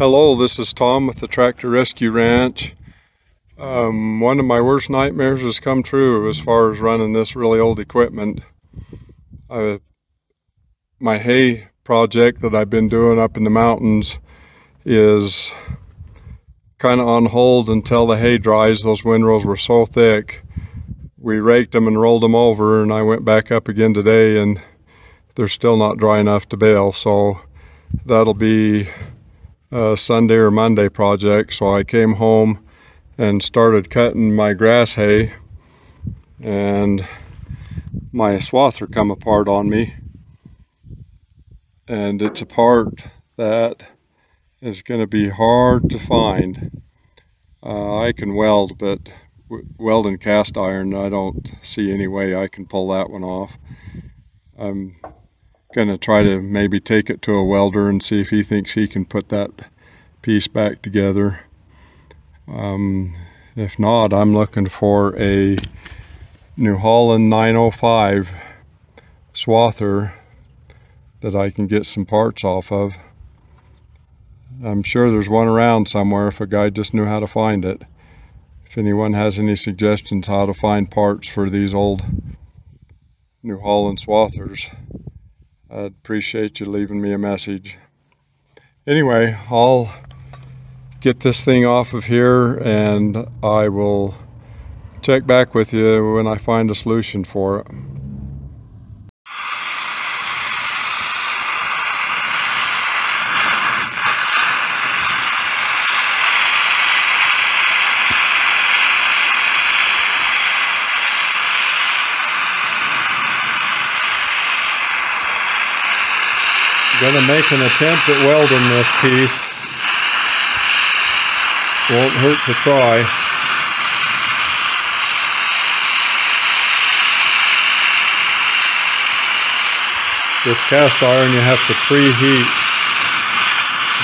Hello, this is Tom with the Tractor Rescue Ranch. One of my worst nightmares has come true as far as running this really old equipment. My hay project that I've been doing up in the mountains is kind of on hold until the hay dries. Those windrows were so thick. We raked them and rolled them over, and I went back up again today and they're still not dry enough to bale, so that'll be a Sunday or Monday project. So I came home and started cutting my grass hay, and my swather come apart on me, and it's a part that is going to be hard to find. I can weld, but welding cast iron, I don't see any way I can pull that one off. I'm going to try to maybe take it to a welder and see if he thinks he can put that piece back together. If not, I'm looking for a New Holland 905 swather that I can get some parts off of. I'm sure there's one around somewhere if a guy just knew how to find it. If anyone has any suggestions how to find parts for these old New Holland swathers, I'd appreciate you leaving me a message. Anyway, I'll get this thing off of here and I will check back with you when I find a solution for it. Gonna make an attempt at welding this piece. Won't hurt to try. This cast iron you have to preheat,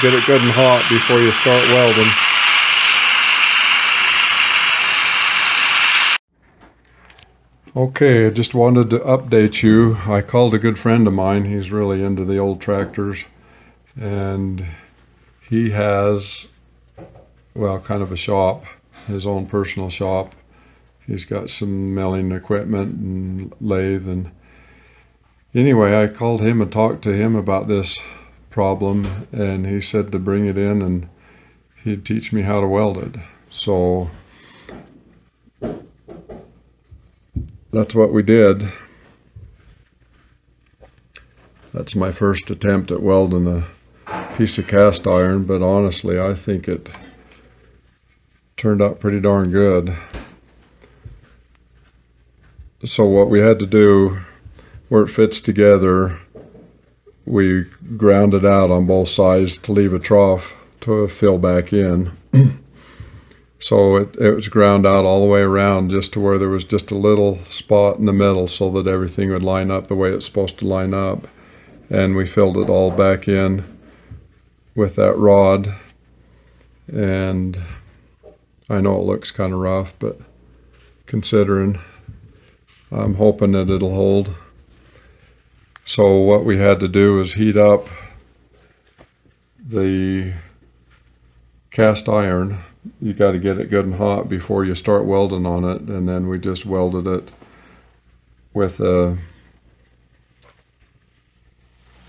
get it good and hot before you start welding. Okay, I just wanted to update you. I called a good friend of mine. He's really into the old tractors, and he has, well, kind of a shop, his own personal shop. He's got some milling equipment and lathe, and anyway, I called him and talked to him about this problem, and he said to bring it in and he'd teach me how to weld it. So that's what we did. That's my first attempt at welding a piece of cast iron, but honestly, I think it turned out pretty darn good. So what we had to do, where it fits together, we ground it out on both sides to leave a trough to fill back in. So it was ground out all the way around, just to where there was just a little spot in the middle so that everything would line up the way it's supposed to line up. And we filled it all back in with that rod. And I know it looks kind of rough, but considering, I'm hoping that it'll hold. So what we had to do is heat up the cast iron. You got to get it good and hot before you start welding on it, and then we just welded it with a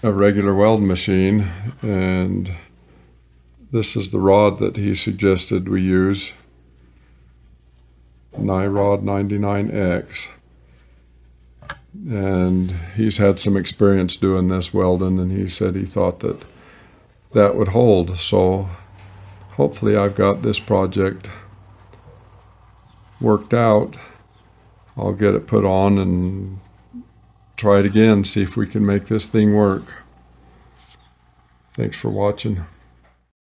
regular weld machine. And this is the rod that he suggested we use, Nyrod 99X, and he's had some experience doing this welding, and he said he thought that that would hold. So hopefully I've got this project worked out. I'll get it put on and try it again, see if we can make this thing work. Thanks for watching.